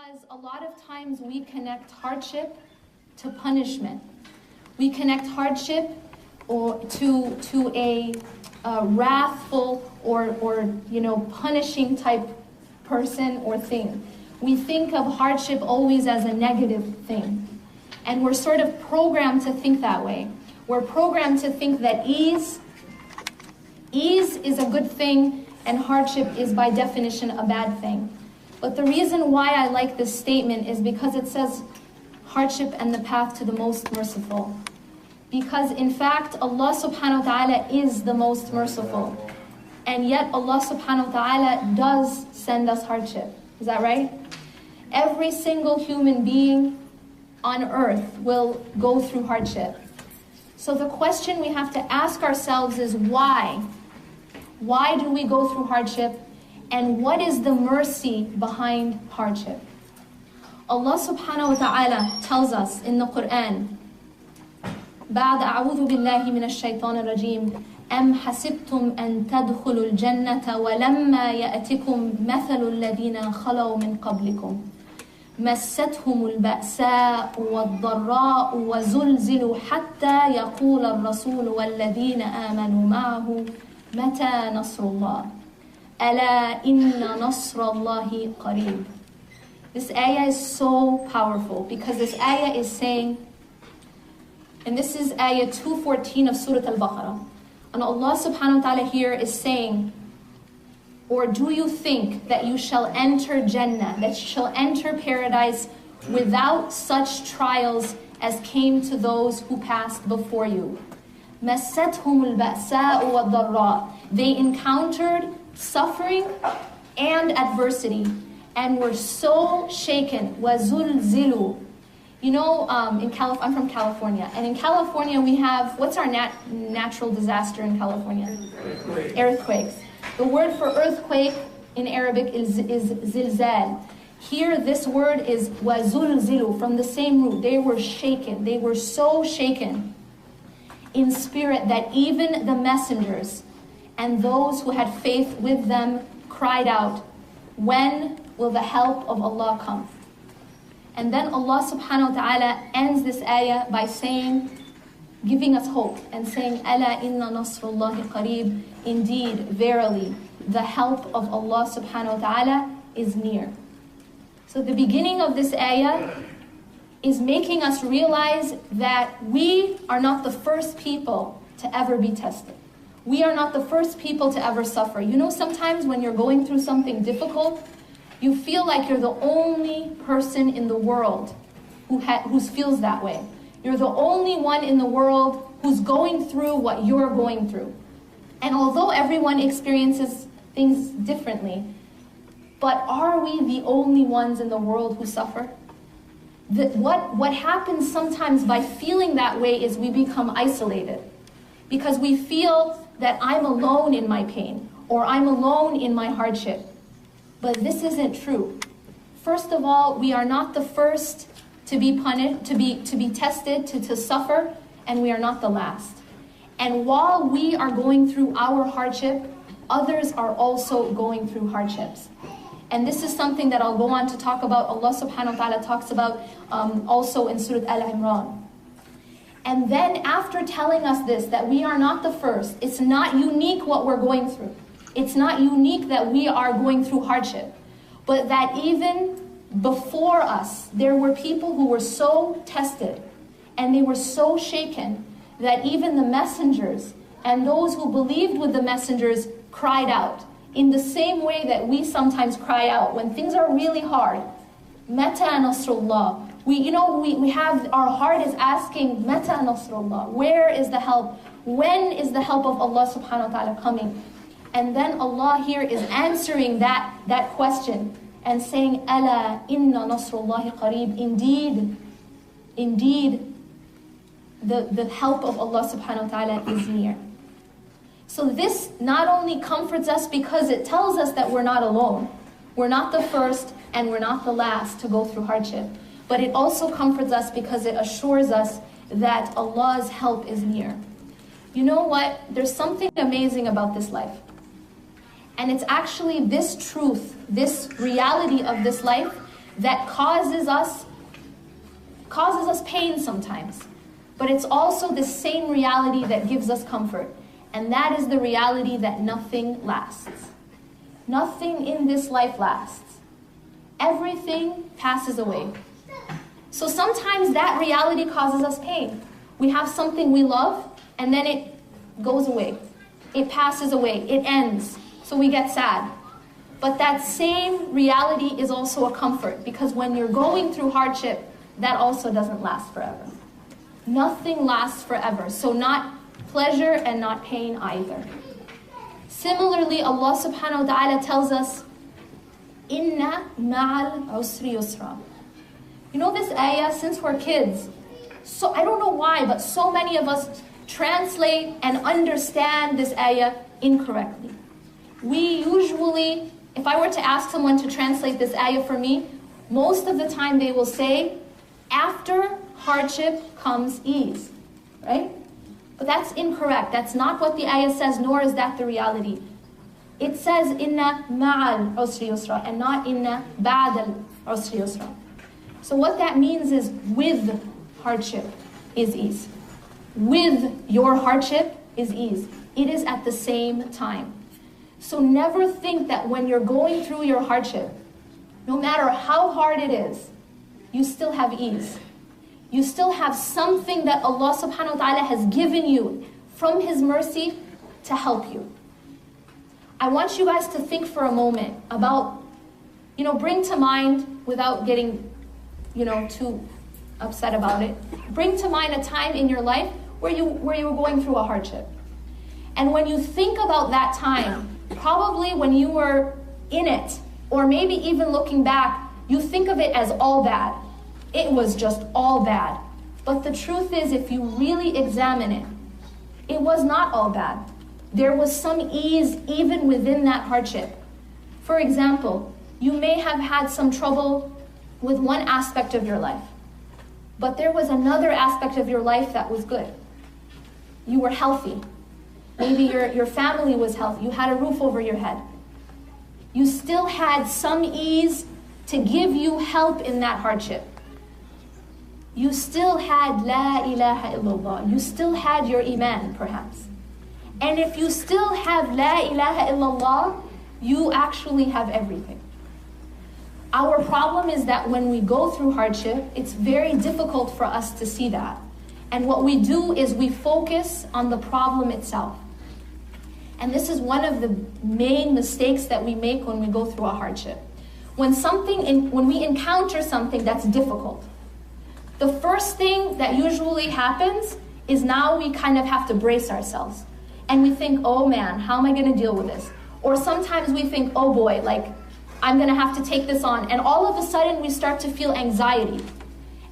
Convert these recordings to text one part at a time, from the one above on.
because a lot of times we connect hardship to punishment. We connect hardship or to a wrathful or punishing type person or thing. We think of hardship always as a negative thing. And we're sort of programmed to think that way. We're programmed to think that ease is a good thing and hardship is by definition a bad thing. But the reason why I like this statement is because it says hardship and the path to the most merciful. Because in fact, Allah subhanahu wa ta'ala is the most merciful. And yet Allah subhanahu wa ta'ala does send us hardship. Is that right? Every single human being on earth will go through hardship. So the question we have to ask ourselves is why? Why do we go through hardship? And what is the mercy behind hardship? Allah subhanahu wa ta'ala tells us in the Quran, بعد أعوذ بالله من الشيطان الرجيم أم حسبتم أن تدخلوا الجنة ولما يأتكم مثل الذين خلوا من قبلكم مستهم البأساء والضراء وزلزلوا حتى يقول الرسول والذين آمنوا معه متى نصر الله ألا إن نصر الله قريب. This ayah is so powerful because this ayah is saying, and this is ayah 214 of Surah Al-Baqarah, and Allah subhanahu wa ta'ala here is saying, or do you think that you shall enter Jannah, that you shall enter paradise without such trials as came to those who passed before you? مَسَّتْهُمُ الْبَأْسَاءُ وَالضَّرَّاءُ. They encountered suffering and adversity and were so shaken. وَزُلْزِلُوا. You know, I'm from California, and in California we have, what's our natural disaster in California? Earthquakes. The word for earthquake in Arabic is zilzal. Here this word is wazulzilu, from the same root. They were shaken. They were so shaken in spirit that even the messengers and those who had faith with them cried out, when will the help of Allah come? And then Allah subhanahu wa ta'ala ends this ayah by saying, giving us hope and saying, Ala inna nasrullahi qareeb. Indeed, verily, the help of Allah subhanahu wa ta'ala is near. So the beginning of this ayah is making us realize that we are not the first people to ever be tested. We are not the first people to ever suffer. You know, sometimes when you're going through something difficult, you feel like you're the only person in the world who feels that way. You're the only one in the world who's going through what you're going through. And although everyone experiences things differently, but are we the only ones in the world who suffer? What happens sometimes by feeling that way is we become isolated. Because we feel that I'm alone in my pain, or I'm alone in my hardship. But this isn't true. First of all, we are not the first to be punished, to be tested, to suffer, and we are not the last. And while we are going through our hardship, others are also going through hardships. And this is something that I'll go on to talk about. Allah subhanahu wa ta'ala talks about also in Surah Al-Imran. And then after telling us this, that we are not the first, it's not unique what we're going through. It's not unique that we are going through hardship. But that even before us, there were people who were so tested and they were so shaken that even the messengers and those who believed with the messengers cried out in the same way that we sometimes cry out when things are really hard. Mata nasrullah. We have, our heart is asking, Mata nasrullah. Where is the help? When is the help of Allah subhanahu wa ta'ala coming? And then Allah here is answering that question and saying, Ala inna nasrullahi qareeb. Indeed, the help of Allah subhanahu wa ta'ala is near. So this not only comforts us because it tells us that we're not alone. We're not the first and we're not the last to go through hardship. But it also comforts us because it assures us that Allah's help is near. You know what? There's something amazing about this life. And it's actually this truth, this reality of this life that causes us pain sometimes. But it's also the same reality that gives us comfort. And that is the reality that nothing lasts. Nothing in this life lasts. Everything passes away. So sometimes that reality causes us pain. We have something we love, and then it goes away. It passes away. It ends. So we get sad. But that same reality is also a comfort, because when you're going through hardship, that also doesn't last forever. Nothing lasts forever. So not pleasure and not pain either. Similarly, Allah subhanahu wa ta'ala tells us, Inna ma'al usri yusra. You know this ayah, since we're kids, so I don't know why, but so many of us translate and understand this ayah incorrectly. We usually, if I were to ask someone to translate this ayah for me, most of the time they will say, after hardship comes ease, right? But that's incorrect. That's not what the ayah says, nor is that the reality. It says, Inna ma'al usri yusra, and not Inna ba'dal usri yusra. So what that means is, with hardship is ease. With your hardship is ease. It is at the same time. So never think that when you're going through your hardship, no matter how hard it is, you still have ease. You still have something that Allah subhanahu wa ta'ala has given you from His mercy to help you. I want you guys to think for a moment about, bring to mind, without getting, too upset about it, bring to mind a time in your life where you were going through a hardship. And when you think about that time, probably when you were in it, or maybe even looking back, you think of it as all bad. It was just all bad. But the truth is, if you really examine it, it was not all bad. There was some ease even within that hardship. For example, you may have had some trouble with one aspect of your life, but there was another aspect of your life that was good. You were healthy. Maybe your family was healthy. You had a roof over your head. You still had some ease to give you help in that hardship. You still had La ilaha illallah. You still had your iman, perhaps. And if you still have La ilaha illallah, you actually have everything. Our problem is that when we go through hardship, it's very difficult for us to see that. And what we do is we focus on the problem itself. And this is one of the main mistakes that we make when we go through a hardship. When we encounter something that's difficult, the first thing that usually happens is now we kind of have to brace ourselves. And we think, oh man, how am I going to deal with this? Or sometimes we think, oh boy, I'm going to have to take this on. And all of a sudden we start to feel anxiety.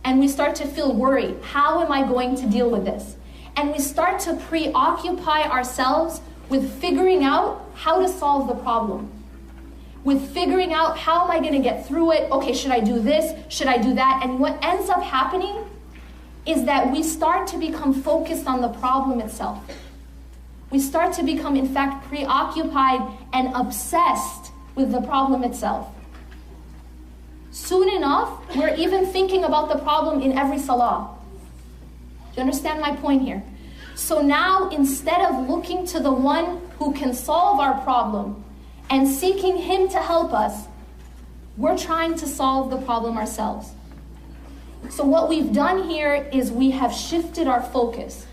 And we start to feel worry. How am I going to deal with this? And we start to preoccupy ourselves with figuring out how to solve the problem. With figuring out, how am I going to get through it? Okay, should I do this? Should I do that? And what ends up happening is that we start to become focused on the problem itself. We start to become, in fact, preoccupied and obsessed with the problem itself. Soon enough, we're even thinking about the problem in every salah. Do you understand my point here? So now, instead of looking to the one who can solve our problem and seeking Him to help us, we're trying to solve the problem ourselves. So what we've done here is we have shifted our focus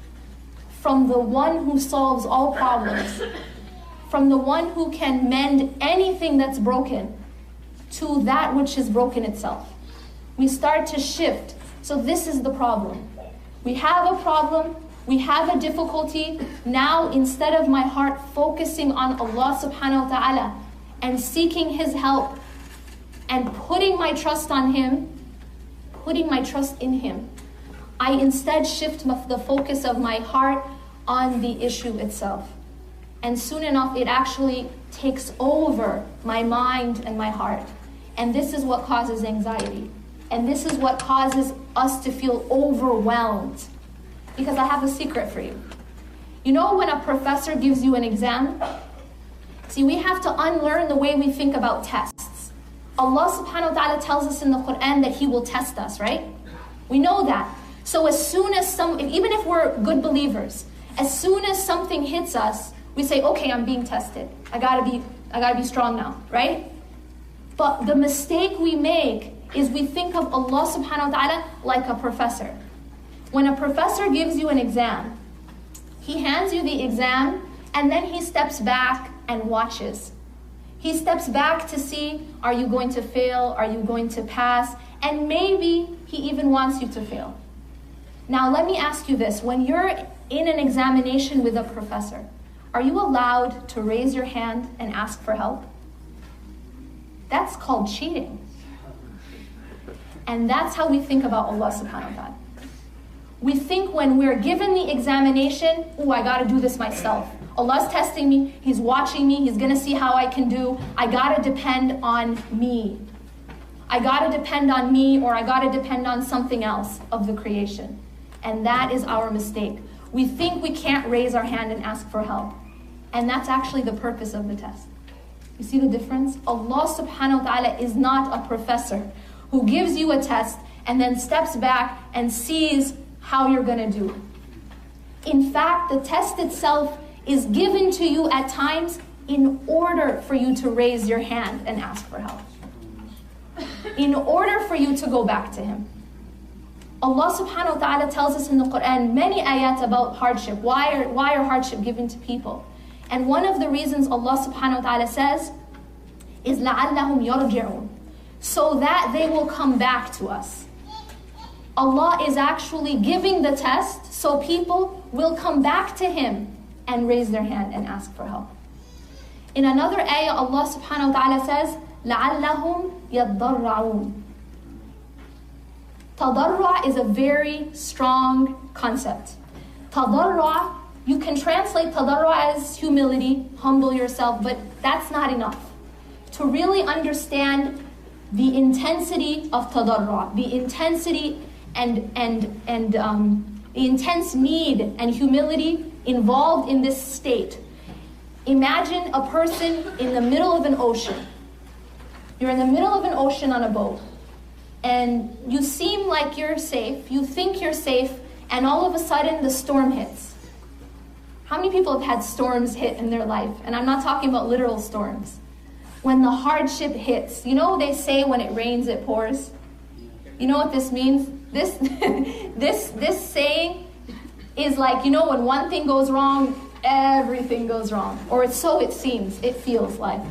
from the one who solves all problems, from the one who can mend anything that's broken, to that which is broken itself. We start to shift. So this is the problem. We have a problem, we have a difficulty. Now, instead of my heart focusing on Allah subhanahu wa ta'ala and seeking His help and putting my trust on Him, putting my trust in Him, I instead shift the focus of my heart on the issue itself. And soon enough, it actually takes over my mind and my heart. And this is what causes anxiety. And this is what causes us to feel overwhelmed. Because I have a secret for you. You know when a professor gives you an exam? See, we have to unlearn the way we think about tests. Allah subhanahu wa ta'ala tells us in the Quran that He will test us, right? We know that. So as soon as even if we're good believers, as soon as something hits us, we say, okay, I'm being tested. I gotta be strong now, right? But the mistake we make is we think of Allah subhanahu wa ta'ala like a professor. When a professor gives you an exam, he hands you the exam and then he steps back and watches. He steps back to see, are you going to fail? Are you going to pass? And maybe he even wants you to fail. Now let me ask you this. When you're in an examination with a professor, are you allowed to raise your hand and ask for help? That's called cheating. And that's how we think about Allah subhanahu wa ta'ala. We think when we're given the examination, oh, I gotta do this myself. Allah's testing me, He's watching me, He's gonna see how I can do. I gotta depend on me. I gotta depend on me, or I gotta depend on something else of the creation. And that is our mistake. We think we can't raise our hand and ask for help. And that's actually the purpose of the test. You see the difference? Allah subhanahu wa ta'ala is not a professor who gives you a test and then steps back and sees how you're going to do. In fact, the test itself is given to you at times in order for you to raise your hand and ask for help. In order for you to go back to Him. Allah subhanahu wa ta'ala tells us in the Quran many ayat about hardship. Why are hardship given to people? And one of the reasons Allah subhanahu wa ta'ala says is لَعَلَّهُمْ يَرْجِعُونَ, so that they will come back to us. Allah is actually giving the test so people will come back to Him and raise their hand and ask for help. In another ayah, Allah subhanahu wa ta'ala says, لَعَلَّهُمْ يَضَّرَّعُونَ. Tadarra is a very strong concept. Tadarra, you can translate tadarra as humility, humble yourself, but that's not enough. To really understand the intensity of tadarra, the intensity and the intense need and humility involved in this state. Imagine a person in the middle of an ocean. You're in the middle of an ocean on a boat, and you seem like you're safe, you think you're safe, and all of a sudden the storm hits. How many people have had storms hit in their life? And I'm not talking about literal storms. When the hardship hits, you know they say when it rains it pours? You know what this means? This this saying is like, you know, when one thing goes wrong, everything goes wrong. Or so it seems, it feels like.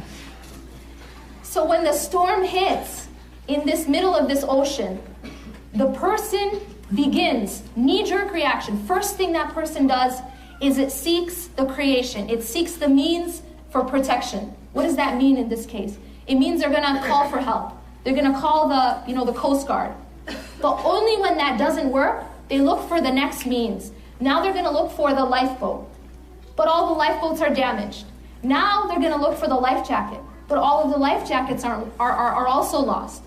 So when the storm hits in this middle of this ocean, the person begins, knee-jerk reaction. First thing that person does is it seeks the creation. It seeks the means for protection. What does that mean in this case? It means they're going to call for help. They're going to call the Coast Guard. But only when that doesn't work, they look for the next means. Now they're going to look for the lifeboat. But all the lifeboats are damaged. Now they're going to look for the life jacket. But all of the life jackets are also lost.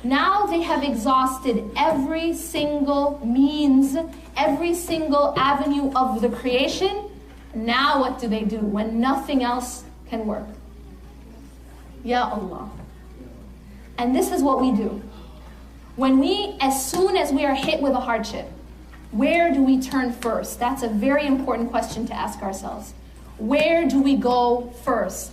Now they have exhausted every single means, every single avenue of the creation. Now what do they do when nothing else can work? Ya Allah. And this is what we do. As soon as we are hit with a hardship, where do we turn first? That's a very important question to ask ourselves. Where do we go first?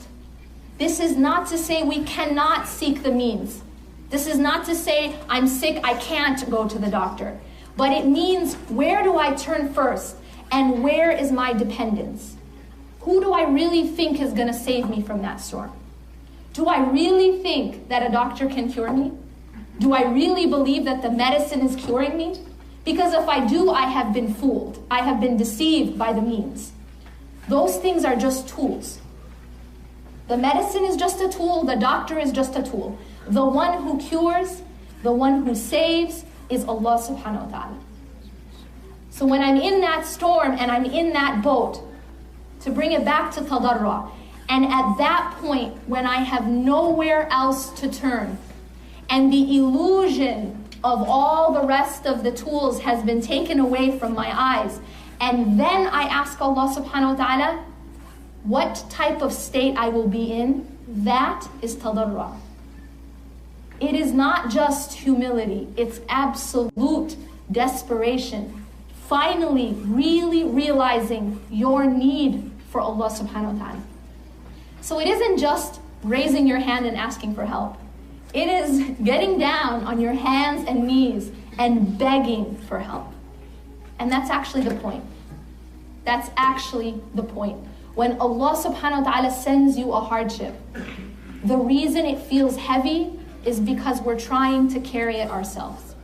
This is not to say we cannot seek the means. This is not to say, I'm sick, I can't go to the doctor. But it means, where do I turn first? And where is my dependence? Who do I really think is going to save me from that storm? Do I really think that a doctor can cure me? Do I really believe that the medicine is curing me? Because if I do, I have been fooled. I have been deceived by the means. Those things are just tools. The medicine is just a tool. The doctor is just a tool. The one who cures, the one who saves is Allah subhanahu wa ta'ala. So when I'm in that storm and I'm in that boat, to bring it back to tadarra, and at that point when I have nowhere else to turn, and the illusion of all the rest of the tools has been taken away from my eyes, and then I ask Allah subhanahu wa ta'ala what type of state I will be in, that is tadarra. It is not just humility, it's absolute desperation. Finally, really realizing your need for Allah subhanahu wa ta'ala. So it isn't just raising your hand and asking for help. It is getting down on your hands and knees and begging for help. And that's actually the point. That's actually the point. When Allah subhanahu wa ta'ala sends you a hardship, the reason it feels heavy is because we're trying to carry it ourselves.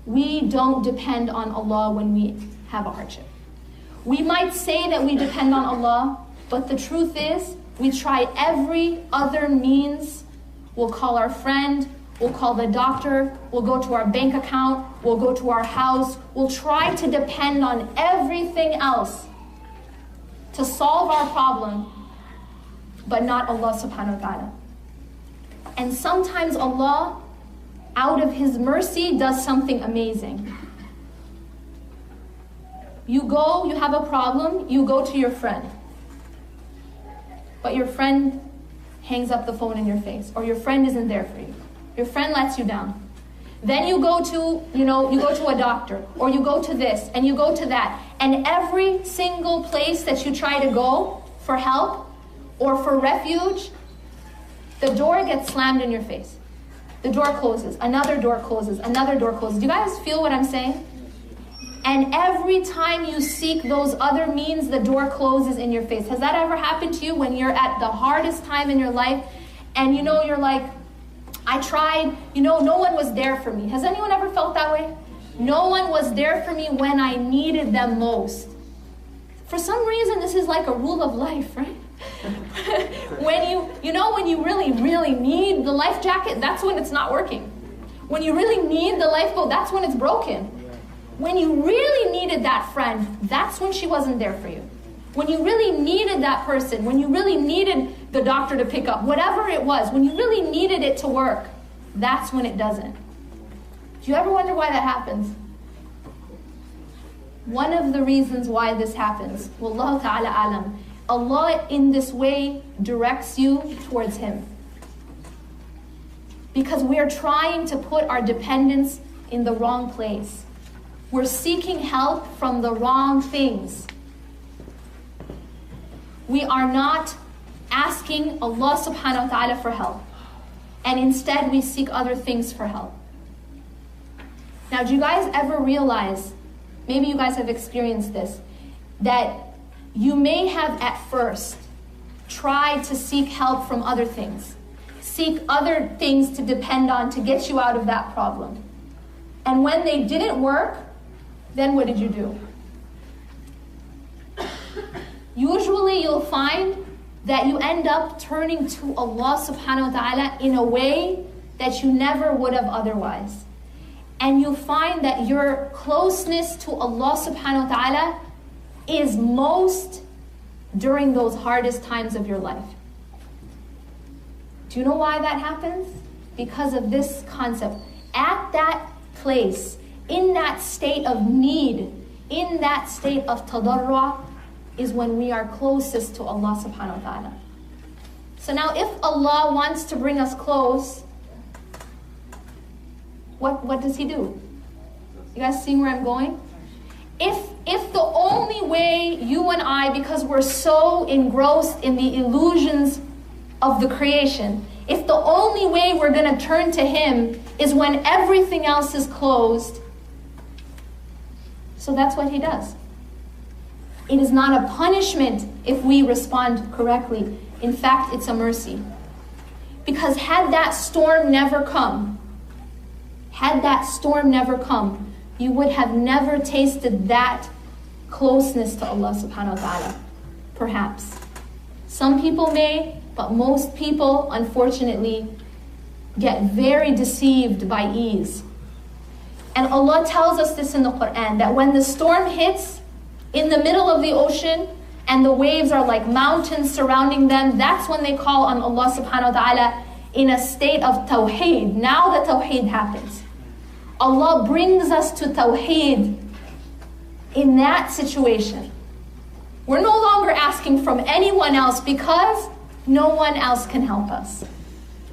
We don't depend on Allah when we have a hardship. We might say that we depend on Allah, but the truth is, we try every other means. We'll call our friend, we'll call the doctor, we'll go to our bank account, we'll go to our house. We'll try to depend on everything else to solve our problem, but not Allah subhanahu wa ta'ala. And sometimes Allah, out of His mercy, does something amazing. You have a problem, you go to your friend. But your friend hangs up the phone in your face, or your friend isn't there for you. Your friend lets you down. Then you go to a doctor, or you go to this, and you go to that. And every single place that you try to go for help or for refuge, the door gets slammed in your face. The door closes, another door closes, another door closes. Do you guys feel what I'm saying? And every time you seek those other means, the door closes in your face. Has that ever happened to you when you're at the hardest time in your life and you're like, I tried, no one was there for me. Has anyone ever felt that way? No one was there for me when I needed them most. For some reason, this is like a rule of life, right? when you really, really need the life jacket, that's when it's not working. When you really need the lifeboat, that's when it's broken. When you really needed that friend, that's when she wasn't there for you. When you really needed that person, when you really needed the doctor to pick up, whatever it was, when you really needed it to work, that's when it doesn't. Do you ever wonder why that happens? One of the reasons why this happens, Wallahu ta'ala alam, Allah in this way directs you towards Him. Because we are trying to put our dependence in the wrong place. We're seeking help from the wrong things. We are not asking Allah subhanahu wa ta'ala for help. And instead we seek other things for help. Now, do you guys ever realize, maybe you guys have experienced this, that you may have at first tried to seek help from other things. Seek other things to depend on to get you out of that problem. And when they didn't work, then what did you do? Usually you'll find that you end up turning to Allah subhanahu wa ta'ala in a way that you never would have otherwise. And you'll find that your closeness to Allah subhanahu wa ta'ala is most during those hardest times of your life. Do you know why that happens? Because of this concept. At that place, in that state of need, in that state of tadarru', is when we are closest to Allah subhanahu wa ta'ala. So now if Allah wants to bring us close, what does He do? You guys seeing where I'm going? If the only way you and I, because we're so engrossed in the illusions of the creation, if the only way we're going to turn to Him is when everything else is closed, so that's what He does. It is not a punishment if we respond correctly. In fact, it's a mercy. Because had that storm never come, you would have never tasted that closeness to Allah subhanahu wa ta'ala. Perhaps. Some people may, but most people, unfortunately, get very deceived by ease. And Allah tells us this in the Quran, that when the storm hits in the middle of the ocean and the waves are like mountains surrounding them, that's when they call on Allah subhanahu wa ta'ala in a state of tawheed. Now the tawheed happens. Allah brings us to tawheed in that situation. We're no longer asking from anyone else because no one else can help us.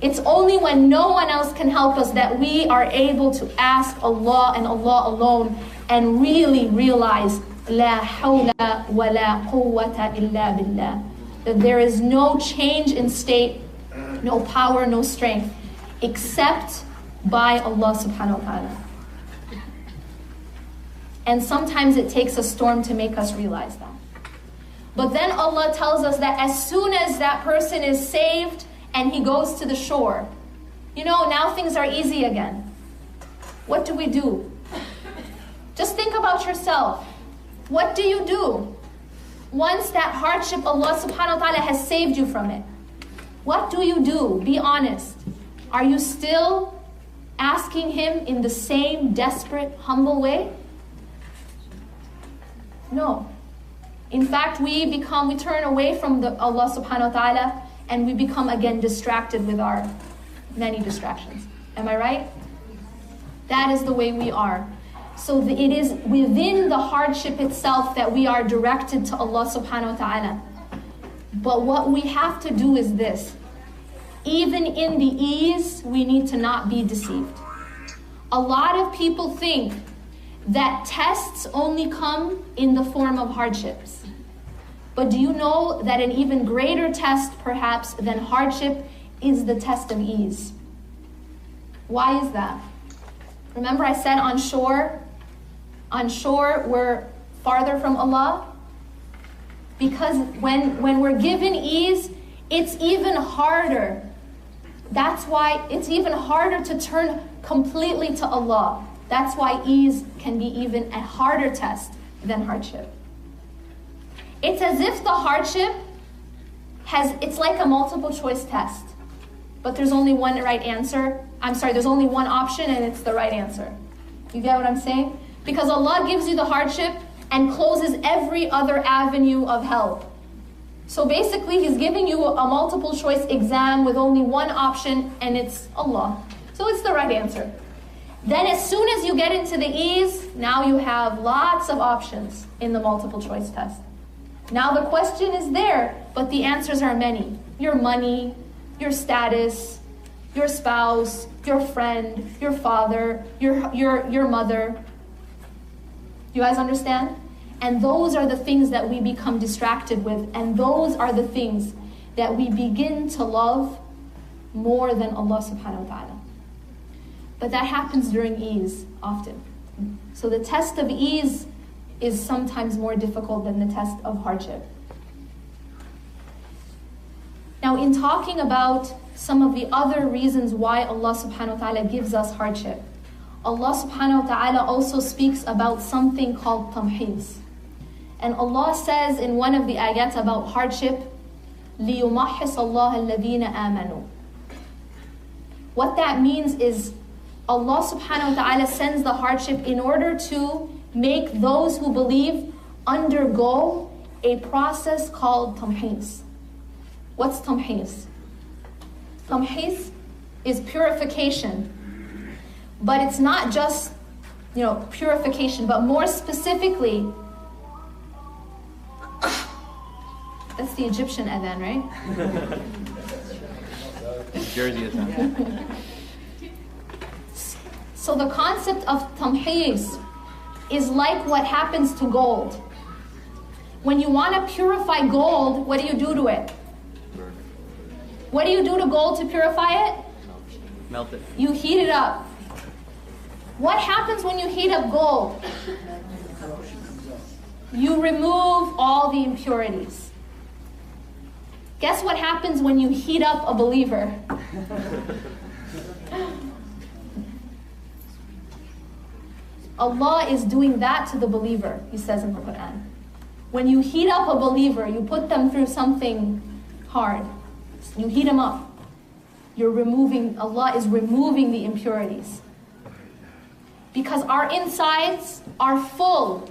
It's only when no one else can help us that we are able to ask Allah and Allah alone and really realize لا حول ولا قوة إلا بالله. That there is no change in state, no power, no strength, except by Allah subhanahu wa ta'ala. And sometimes it takes a storm to make us realize that. But then Allah tells us that as soon as that person is saved and he goes to the shore, now things are easy again. What do we do? Just think about yourself. What do you do? Once that hardship, Allah subhanahu wa ta'ala has saved you from it. What do you do? Be honest. Are you still asking Him in the same desperate, humble way? No. In fact, we turn away from Allah subhanahu wa ta'ala and we become again distracted with our many distractions. Am I right? That is the way we are. So it is within the hardship itself that we are directed to Allah subhanahu wa ta'ala. But what we have to do is this. Even in the ease, we need to not be deceived. A lot of people think that tests only come in the form of hardships. But do you know that an even greater test, perhaps, than hardship is the test of ease? Why is that? Remember I said on shore we're farther from Allah? Because when we're given ease, it's even harder. That's why it's even harder to turn completely to Allah. That's why ease can be even a harder test than hardship. It's as if the hardship it's like a multiple choice test. But there's only one right answer. There's only one option and it's the right answer. You get what I'm saying? Because Allah gives you the hardship and closes every other avenue of help. So basically, He's giving you a multiple choice exam with only one option, and it's Allah. So it's the right answer. Then as soon as you get into the ease, now you have lots of options in the multiple choice test. Now the question is there, but the answers are many. Your money, your status, your spouse, your friend, your father, your mother. You guys understand? And those are the things that we become distracted with. And those are the things that we begin to love more than Allah subhanahu wa ta'ala. But that happens during ease often. So the test of ease is sometimes more difficult than the test of hardship. Now in talking about some of the other reasons why Allah subhanahu wa ta'ala gives us hardship, Allah subhanahu wa ta'ala also speaks about something called tamhiz. And Allah says in one of the ayats about hardship, لِيُمَحِّصَ اللَّهَ الَّذِينَ آمَنُوا. What that means is Allah subhanahu wa ta'ala sends the hardship in order to make those who believe undergo a process called tamhiz. What's tamhiz? Tamhiz is purification. But it's not just, purification, but more specifically, that's the Egyptian adhan, right? Jersey adhan. So the concept of tamhiz is like what happens to gold. When you want to purify gold, what do you do to it? What do you do to gold to purify it? Melt it. You heat it up. What happens when you heat up gold? You remove all the impurities. Guess what happens when you heat up a believer? Allah is doing that to the believer, He says in the Quran. When you heat up a believer, you put them through something hard. You heat them up. Allah is removing the impurities. Because our insides are full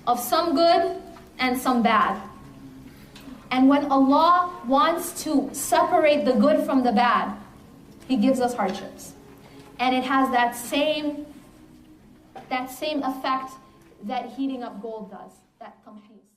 of some good and some bad. And when Allah wants to separate the good from the bad, He gives us hardships. And it has that same effect that heating up gold does, that tamhiz.